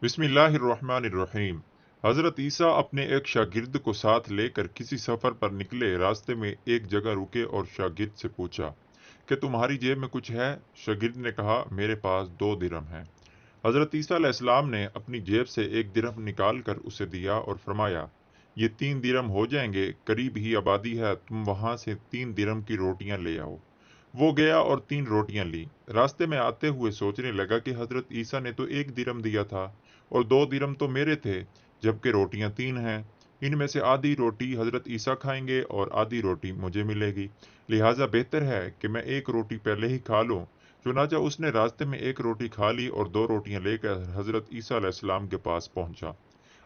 बिस्मिल्लाहिर्रहमानिर्रहीम। हज़रत ईसा अपने एक शागिर्द को साथ लेकर किसी सफ़र पर निकले। रास्ते में एक जगह रुके और शागिर्द से पूछा कि तुम्हारी जेब में कुछ है? शागिर्द ने कहा, मेरे पास 2 दिरहम हैं। हज़रत ईसा अलैहिस्सलाम ने अपनी जेब से 1 दिरहम निकाल कर उसे दिया और फरमाया, ये 3 दिरहम हो जाएंगे, करीब ही आबादी है, तुम वहां से 3 दिरहम की रोटियां ले आओ। वो गया और 3 रोटियां ली। रास्ते में आते हुए सोचने लगा कि हजरत ईसा ने तो 1 दिरहम दिया था और 2 दिरहम तो मेरे थे, जबकि रोटियां 3 हैं। इनमें से आधी रोटी हजरत ईसा खाएंगे और आधी रोटी मुझे मिलेगी। लिहाजा बेहतर है कि मैं एक रोटी पहले ही खा लूं। चुनाचा उसने रास्ते में एक रोटी खा ली और 2 रोटियां लेकर हजरत ईसा अलैहिस्सलाम के पास पहुंचा।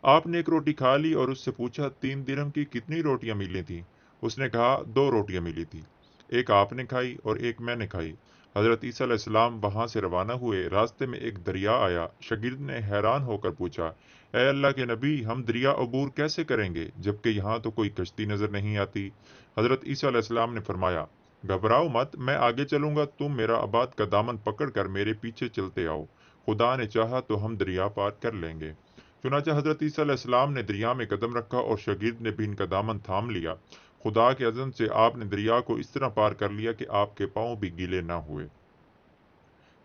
आपने एक रोटी खा ली और उससे पूछा, 3 दिरहम की कितनी रोटियां मिली थी? उसने कहा, 2 रोटियां मिली थी। एक आपने खाई और एक मैंने खाई। हजरत ईसा अलैहिस्सलाम वहां से रवाना हुए। रास्ते में एक दरिया आया। शागिर्द ने हैरान होकर पूछा, ए अल्लाह के नबी, हम दरिया अबूर कैसे करेंगे, जबकि यहाँ तो कोई कश्ती नजर नहीं आती? हजरत ईसा अलैहिस्सलाम ने फरमाया, घबराओ मत, मैं आगे चलूंगा, तुम मेरा आबाद का दामन पकड़कर मेरे पीछे चलते आओ। खुदा ने चाहा तो हम दरिया पार कर लेंगे। चुनाचा हजरत ईसा अलैहिस्सलाम ने दरिया में कदम रखा और शागिर्द ने भी इनका दामन थाम लिया। खुदा के अज़न से आपने दरिया को इस तरह पार कर लिया कि आपके पांव भी गीले न हुए।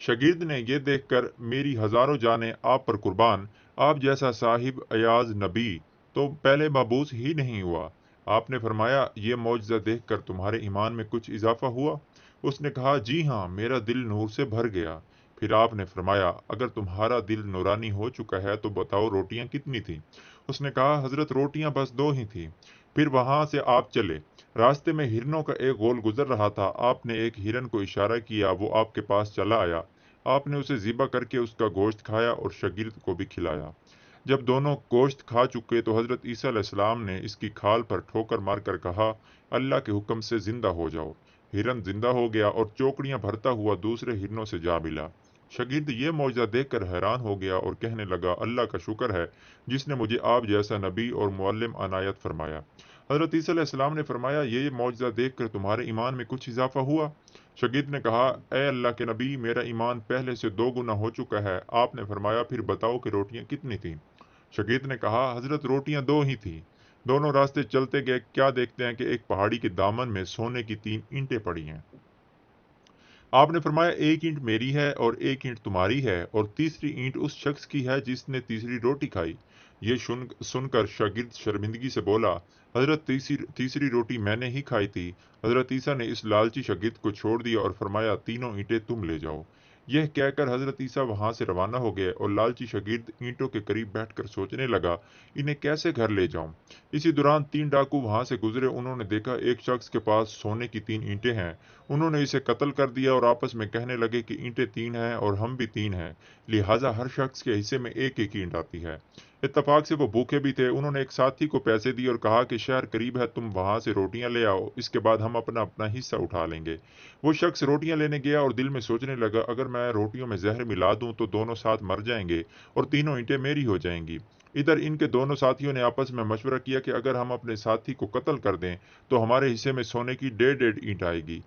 शागिर्द ने यह देखकर, मेरी हजारों जानें आप पर कुर्बान, आप जैसा साहिब अयाज नबी तो पहले मबूस ही नहीं हुआ। आपने फरमाया, ये मौजज़ा देखकर तुम्हारे ईमान में कुछ इजाफा हुआ? उसने कहा, जी हाँ, मेरा दिल नूर से भर गया। फिर आपने फरमाया, अगर तुम्हारा दिल नूरानी हो चुका है तो बताओ रोटियां कितनी थी? उसने कहा, हजरत रोटियां बस 2 ही थी। फिर वहां से आप चले। रास्ते में हिरनों का एक गोल गुजर रहा था। आपने एक हिरन को इशारा किया, वो आपके पास चला आया। आपने उसे ज़िबा करके उसका गोश्त खाया और शागिर्द को भी खिलाया। जब दोनों गोश्त खा चुके तो हजरत ईसा अलैहिस्सलाम ने इसकी खाल पर ठोकर मारकर कहा, अल्लाह के हुक्म से जिंदा हो जाओ। हिरन जिंदा हो गया और चौकड़ियां भरता हुआ दूसरे हिरनों से जा मिला। शागिर्द ये मौजज़ा देखकर हैरान हो गया और कहने लगा, अल्लाह का शुक्र है जिसने मुझे आप जैसा नबी और मुअल्लिम अनायत फरमाया। हजरत ईसा अलैहिस्सलाम ने फरमाया, ये मौजज़ा देखकर तुम्हारे ईमान में कुछ इजाफा हुआ? शागिर्द ने कहा, ए अल्लाह के नबी, मेरा ईमान पहले से 2 गुना हो चुका है। आपने फरमाया, फिर बताओ कि रोटियां कितनी थीं? शागिर्द ने कहा, हजरत रोटियां 2 ही थीं। दोनों रास्ते चलते गए, क्या देखते हैं कि एक पहाड़ी के दामन में सोने की 3 ईंटें पड़ी हैं। आपने फरमाया, एक ईंट मेरी है और एक ईंट तुम्हारी है और तीसरी ईंट उस शख्स की है जिसने तीसरी रोटी खाई। ये सुनकर शागिर्द शर्मिंदगी से बोला, हजरत तीसरी रोटी मैंने ही खाई थी। हजरत ईसा ने इस लालची शागिर्द को छोड़ दिया और फरमाया, तीनों ईंटें तुम ले जाओ। यह कहकर हजरत ईसा वहां से रवाना हो गए और लालची शागिर्द ईंटों के करीब बैठकर सोचने लगा, इन्हें कैसे घर ले जाऊं। इसी दौरान 3 डाकू वहां से गुजरे। उन्होंने देखा एक शख्स के पास सोने की 3 ईंटें हैं। उन्होंने इसे कत्ल कर दिया और आपस में कहने लगे कि ईंटें 3 हैं और हम भी 3 हैं, लिहाजा हर शख्स के हिस्से में एक एक ईंट आती है। इत्तफाक से वो भूखे भी थे। उन्होंने एक साथी को पैसे दिए और कहा कि शहर करीब है, तुम वहां से रोटियां ले आओ, इसके बाद हम अपना अपना हिस्सा उठा लेंगे। वो शख्स रोटियां लेने गया और दिल में सोचने लगा, अगर मैं रोटियों में जहर मिला दूं तो दोनों साथ मर जाएंगे और तीनों ईंटें मेरी हो जाएंगी। इधर इनके दोनों साथियों ने आपस में मशवरा किया कि अगर हम अपने साथी को कत्ल कर दें तो हमारे हिस्से में सोने की 1.5 ईंट आएगी।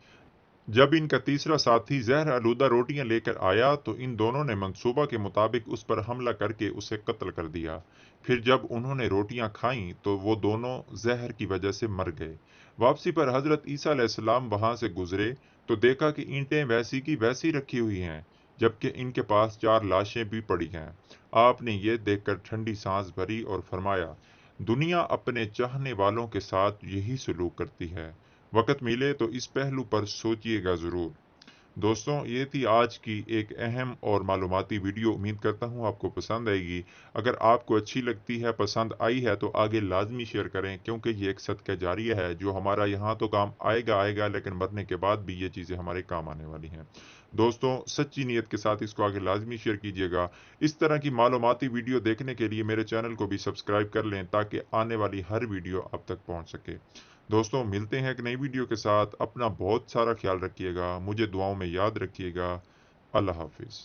जब इनका तीसरा साथी जहर आलूदा रोटियां लेकर आया तो इन दोनों ने मंसूबा के मुताबिक उस पर हमला करके उसे कत्ल कर दिया। फिर जब उन्होंने रोटियां खाईं तो वो दोनों जहर की वजह से मर गए। वापसी पर हजरत ईसा अलैहिस्सलाम वहां से गुजरे तो देखा कि ईंटें वैसी की वैसी रखी हुई हैं, जबकि इनके पास 4 लाशें भी पड़ी हैं। आपने ये देखकर ठंडी सांस भरी और फरमाया, दुनिया अपने चाहने वालों के साथ यही सलूक करती है। वक़्त मिले तो इस पहलू पर सोचिएगा ज़रूर। दोस्तों, ये थी आज की एक अहम और मालूमाती वीडियो। उम्मीद करता हूँ आपको पसंद आएगी। अगर आपको अच्छी लगती है, पसंद आई है तो आगे लाज़मी शेयर करें, क्योंकि ये एक सदका जारिया है जो हमारा यहाँ तो काम आएगा आएगा, लेकिन मरने के बाद भी ये चीज़ें हमारे काम आने वाली हैं। दोस्तों, सच्ची नीयत के साथ इसको आगे लाज़मी शेयर कीजिएगा। इस तरह की मालूमाती वीडियो देखने के लिए मेरे चैनल को भी सब्सक्राइब कर लें ताकि आने वाली हर वीडियो आप तक पहुँच सके। दोस्तों, मिलते हैं एक नई वीडियो के साथ। अपना बहुत सारा ख्याल रखिएगा, मुझे दुआओं में याद रखिएगा। अल्लाह हाफिज़।